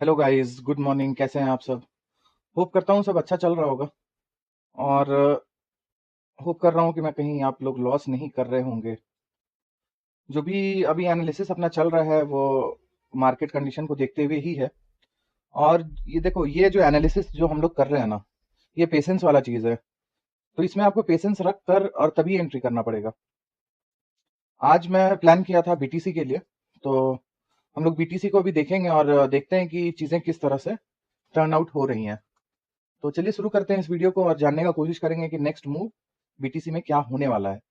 Hello guys, good morning. कैसे हैं आप सब? होप करता हूँ सब अच्छा चल रहा होगा। और होप कर रहा हूँ कि मैं कहीं आप लोग लॉस नहीं कर रहे होंगे। जो भी अभी एनालिसिस अपना चल रहा है वो मार्केट कंडीशन को देखते हुए ही है। और ये देखो, ये जो एनालिसिस जो हम लोग कर रहे हैं ना, ये पेशेंस वाला चीज़ है। तो इसमें आपको पेशेंस रख कर और तभी एंट्री करना पड़ेगा। आज मैं प्लान किया था बीटीसी के लिए। तो हम लोग बीटीसी को भी देखेंगे और देखते हैं कि चीज़ें किस तरह से टर्न आउट हो रही हैं। तो चलिए शुरू करते हैं इस वीडियो को और जानने का कोशिश करेंगे कि नेक्स्ट मूव बीटीसी में क्या होने वाला है।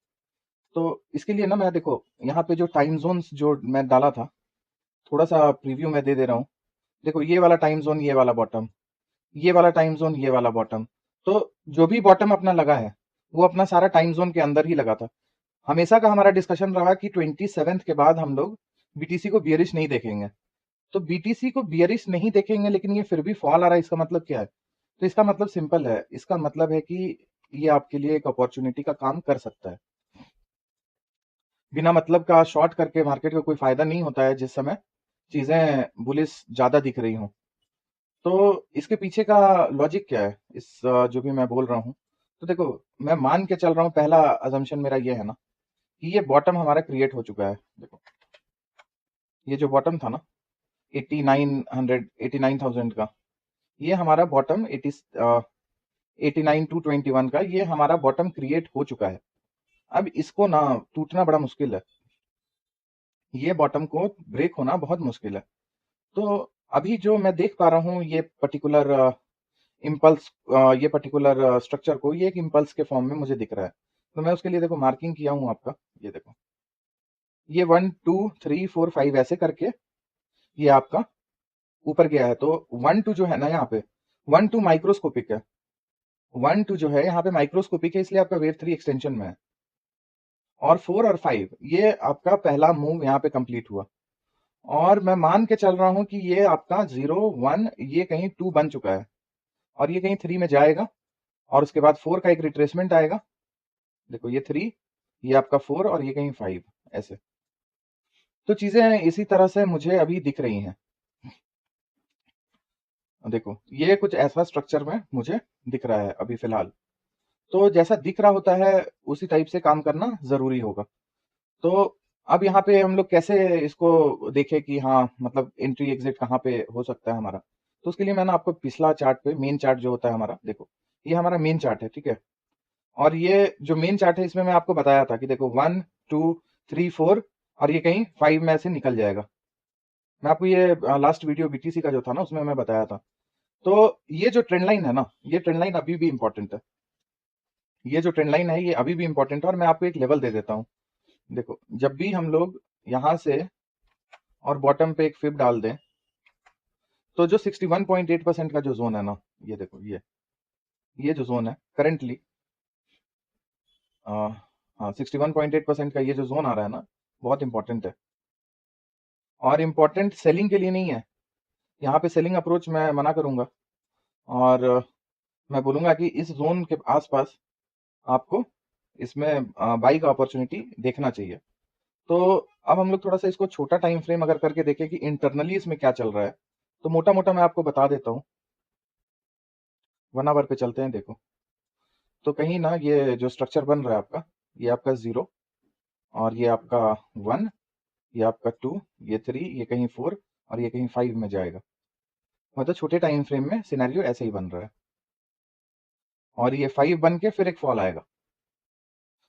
तो इसके लिए ना मैं देखो, यहाँ पे जो टाइम जोन्स जो मैं डाला था, थोड़ा सा प्रीव्यू मैं दे दे रहा हूँ। देखो, ये वाला टाइम जोन, ये वाला बॉटम, ये वाला टाइम जोन, ये वाला बॉटम। तो जो भी बॉटम अपना लगा है वो अपना सारा टाइम जोन के अंदर ही लगा था। हमेशा का हमारा डिस्कशन रहा कि 27th के बाद हम लोग बीटीसी को बियरिश नहीं देखेंगे। तो बीटीसी को बियरिश नहीं देखेंगे, लेकिन ये फिर भी फॉल आ रहा है। इसका मतलब क्या है? तो इसका मतलब सिंपल है। इसका मतलब है कि ये आपके लिए एक अपॉर्चुनिटी का काम कर सकता है। बिना मतलब का शॉर्ट करके मार्केट का कोई फायदा नहीं होता है जिस समय चीजें बुलिश ज्यादा दिख रही हों। तो इसके पीछे का लॉजिक क्या है इस जो भी मैं बोल रहा हूँ? तो देखो, मैं मान के चल रहा हूँ, पहला अजम्पशन मेरा ये है ना कि ये बॉटम हमारा क्रिएट हो चुका है। देखो, ये जो बॉटम था ना 8900 89,000 का, ये हमारा बॉटम 89 to 21 का, ये हमारा बॉटम क्रिएट हो चुका है। अब इसको ना टूटना बड़ा मुश्किल है। ये बॉटम को ब्रेक होना बहुत मुश्किल है। तो अभी जो मैं देख पा रहा हूँ, ये पर्टिकुलर इम्पल्स, ये पर्टिकुलर स्ट्रक्चर को, ये एक इम्पल्स के फॉर्म में मुझे दिख रहा है। तो मैं उसके लिए देखो मार्किंग किया हूँ आपका। ये देखो, ये 1 2 3 4 5 ऐसे करके ये आपका ऊपर गया है। तो 1 2 जो है ना, यहाँ पे 1 2 माइक्रोस्कोपिक है। 1 2 जो है यहाँ पे माइक्रोस्कोपिक है, इसलिए आपका वेव 3 एक्सटेंशन में है। और 4 और 5, ये आपका पहला मूव यहाँ पे कंप्लीट हुआ। और मैं मान के चल रहा हूँ कि ये आपका 0 1, ये कहीं 2 बन चुका है और ये कहीं 3 में जाएगा। और उसके बाद 4 का एक रिट्रेसमेंट आएगा। देखो, ये 3, ये आपका 4 और ये कहीं 5 ऐसे। तो चीजें इसी तरह से मुझे अभी दिख रही हैं। देखो, ये कुछ ऐसा स्ट्रक्चर में मुझे दिख रहा है अभी फिलहाल। तो जैसा दिख रहा होता है उसी टाइप से काम करना जरूरी होगा। तो अब यहाँ पे हम लोग कैसे इसको देखें कि हाँ, मतलब एंट्री एग्जिट कहाँ पे हो सकता है हमारा? तो उसके लिए मैंने आपको पिछला चार्ट पे, मेन चार्ट जो होता है हमारा, देखो ये हमारा मेन चार्ट है, ठीक है। और ये जो मेन चार्ट है इसमें मैं आपको बताया था कि देखो 1 2 3 4 और ये कहीं 5 में से निकल जाएगा। मैं आपको ये लास्ट वीडियो बीटीसी का जो था ना, उसमें मैं बताया था। तो ये जो ट्रेंड लाइन है ना, ये ट्रेंड लाइन अभी भी इंपॉर्टेंट है। ये जो ट्रेंड लाइन है ये अभी भी इंपॉर्टेंट है। और मैं आपको एक लेवल दे देता हूँ। देखो, जब भी हम लोग यहाँ से और बॉटम पे एक फिब डाल दें, तो जो 61.8% का जो जोन है ना, ये देखो, ये जो जोन है करेंटली, हाँ, 61.8% का ये जो जोन आ रहा है ना, बहुत इंपॉर्टेंट है। और इम्पोर्टेंट सेलिंग के लिए नहीं है। यहाँ पे सेलिंग अप्रोच मैं मना करूंगा। और मैं बोलूंगा कि इस जोन के आसपास आपको इसमें बाई का अपॉर्चुनिटी देखना चाहिए। तो अब हम लोग थोड़ा सा इसको छोटा टाइम फ्रेम अगर करके देखें कि इंटरनली इसमें क्या चल रहा है, तो मोटा मोटा मैं आपको बता देता हूँ। 1 आवर पे चलते हैं। देखो, तो कहीं ना ये जो स्ट्रक्चर बन रहा है आपका, ये आपका 0 और ये आपका 1, ये आपका 2, ये 3, ये कहीं 4 और ये कहीं 5 में जाएगा। मतलब छोटे टाइम फ्रेम में सिनेरियो ऐसे ही बन रहा है। और ये 5 बन के फिर एक फॉल आएगा।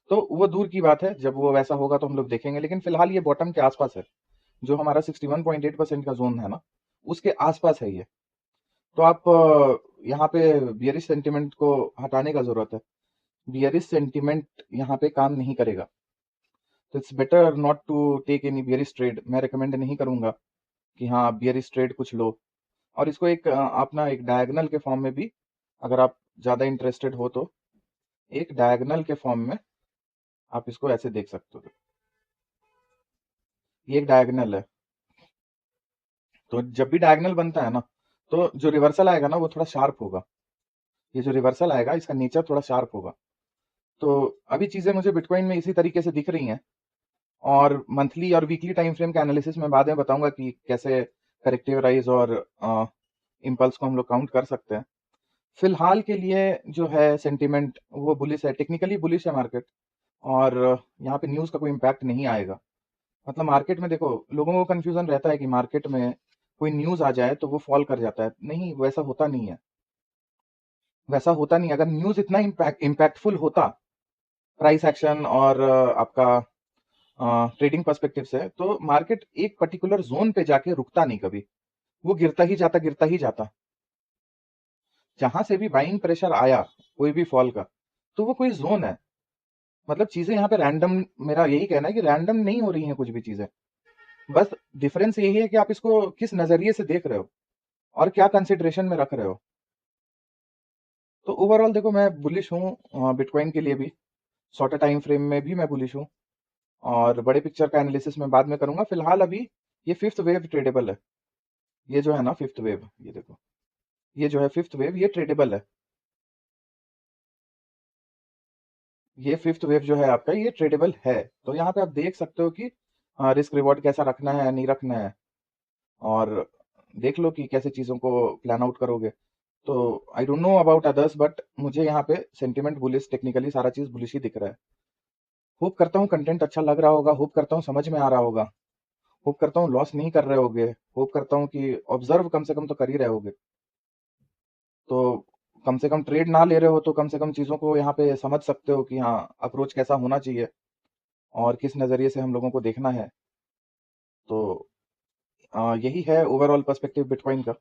तो वो दूर की बात है, जब वो वैसा होगा तो हम लोग देखेंगे। लेकिन फिलहाल ये बॉटम के आसपास है। जो हमारा 61.8% का जोन है ना, उसके आसपास है ये। तो आप यहाँ पे बियरिश सेंटिमेंट को हटाने का जरूरत है। बियरिश सेंटिमेंट यहाँ पे काम नहीं करेगा। तो it's better not to take any bearish trade. मैं रिकमेंड नहीं करूंगा कि हाँ, बियरिश ट्रेड कुछ लो। और इसको एक आप ना एक डायगोनल के फॉर्म में भी, अगर आप ज्यादा इंटरेस्टेड हो तो एक डायगोनल के फॉर्म में आप इसको ऐसे देख सकते हो। ये एक डायगोनल है। तो जब भी डायगोनल बनता है ना, तो जो रिवर्सल आएगा ना वो थोड़ा शार्प होगा। ये जो रिवर्सल आएगा इसका नेचर थोड़ा शार्प होगा। तो अभी चीजें मुझे बिटकॉइन में इसी तरीके से दिख रही हैं। और मंथली और वीकली टाइम फ्रेम का एनालिसिस मैं बाद में बताऊंगा कि कैसे करेक्टिव राइज और इम्पल्स को हम लोग काउंट कर सकते हैं। फिलहाल के लिए जो है सेंटिमेंट वो बुलिश है, टेक्निकली बुलिश है मार्केट, और यहाँ पे न्यूज़ का कोई इम्पैक्ट नहीं आएगा। मतलब मार्केट में देखो, लोगों को कंफ्यूजन रहता है कि मार्केट में कोई न्यूज़ आ जाए तो वो फॉल कर जाता है। नहीं, वैसा होता नहीं है, वैसा होता नहीं। अगर न्यूज़ इतना इम्पैक्टफुल होता, प्राइस एक्शन और आपका ट्रेडिंग पर्सपेक्टिव से, तो मार्केट एक पर्टिकुलर जोन पे जाके रुकता नहीं कभी, वो गिरता ही जाता, गिरता ही जाता। जहां से भी बाइंग प्रेशर आया कोई भी फॉल का, तो वो कोई जोन है। मतलब चीजें यहाँ पे रैंडम, मेरा यही कहना है कि रैंडम नहीं हो रही हैं कुछ भी चीजें। बस डिफरेंस यही है कि आप इसको किस नजरिए से देख रहे हो और क्या कंसिडरेशन में रख रहे हो। तो ओवरऑल देखो, मैं बुलिश हूँ बिटकॉइन के लिए भी, शॉर्टर टाइम फ्रेम में भी मैं बुलिश हूँ, और बड़े पिक्चर का एनालिसिस मैं बाद में करूंगा। फिलहाल अभी ये फिफ्थ वेव ट्रेडेबल है। ये जो है ना फिफ्थ वेव, ये देखो, ये जो है फिफ्थ वेव, ये ट्रेडेबल है। ये फिफ्थ वेव जो है आपका, ये ट्रेडेबल है। तो यहाँ पे आप देख सकते हो कि रिस्क रिवॉर्ड कैसा रखना है, नहीं रखना है, और देख लो कि कैसे चीज़ों को प्लान आउट करोगे। तो I don't know about others, but मुझे यहाँ पे सेंटिमेंट बुलिश, टेक्निकली सारा चीज़ बुलिश ही दिख रहा है। होप करता हूँ कंटेंट अच्छा लग रहा होगा, होप करता हूँ समझ में आ रहा होगा, होप करता हूँ लॉस नहीं कर रहे होगे, होप करता हूँ कि ऑब्जर्व कम से कम तो कर ही रहे होगे। तो कम से कम ट्रेड ना ले रहे हो तो कम से कम चीज़ों को यहाँ पे समझ सकते हो कि हाँ, अप्रोच कैसा होना चाहिए और किस नज़रिए से हम लोगों को देखना है। तो यही है ओवरऑल पर्सपेक्टिव बिटकॉइन का।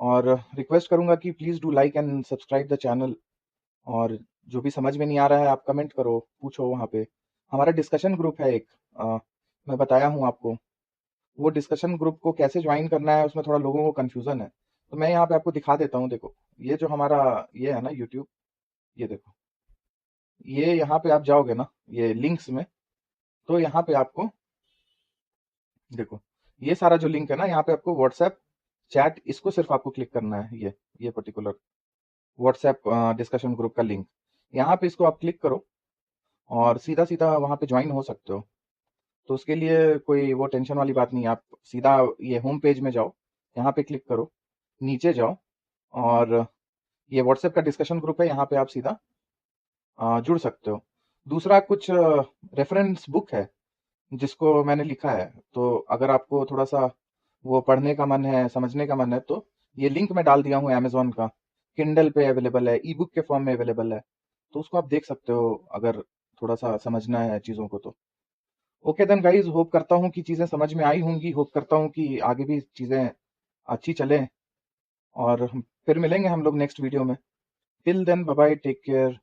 और रिक्वेस्ट करूंगा कि please do like and subscribe the channel. और जो भी समझ में नहीं आ रहा है आप कमेंट करो, पूछो वहाँ पे। हमारा डिस्कशन ग्रुप है एक, मैं बताया हूँ आपको। वो डिस्कशन ग्रुप को कैसे ज्वाइन करना है, उसमें थोड़ा लोगों को कन्फ्यूज़न है। तो मैं यहाँ पे आपको दिखा देता हूँ। देखो, ये जो हमारा ये है ना यूट्यूब, ये देखो, ये यहाँ पे आप जाओगे ना ये लिंक्स में, तो यहाँ पे आपको देखो, ये सारा जो लिंक है ना, यहाँ पे आपको व्हाट्सएप चैट, इसको सिर्फ आपको क्लिक करना है। ये पर्टिकुलर व्हाट्सएप डिस्कशन ग्रुप का लिंक, यहाँ पे इसको आप क्लिक करो और सीधा सीधा वहाँ पे ज्वाइन हो सकते हो। तो उसके लिए कोई वो टेंशन वाली बात नहीं है। आप सीधा ये होम पेज में जाओ, यहाँ पे क्लिक करो, नीचे जाओ, और ये व्हाट्सएप का डिस्कशन ग्रुप है, यहाँ पे आप सीधा जुड़ सकते हो। दूसरा, कुछ रेफरेंस बुक है जिसको मैंने लिखा है। तो अगर आपको थोड़ा सा वो पढ़ने का मन है, समझने का मन है, तो ये लिंक मैं डाल दिया हूँ अमेजोन का, किंडल पे अवेलेबल है, ई बुक के फॉर्म में अवेलेबल है। तो उसको आप देख सकते हो अगर थोड़ा सा समझना है चीज़ों को तो। ओके देन गाइज, होप करता हूँ कि चीज़ें समझ में आई होंगी, होप करता हूँ कि आगे भी चीज़ें अच्छी चलें, और फिर मिलेंगे हम लोग नेक्स्ट वीडियो में। Till then, bye bye, take care.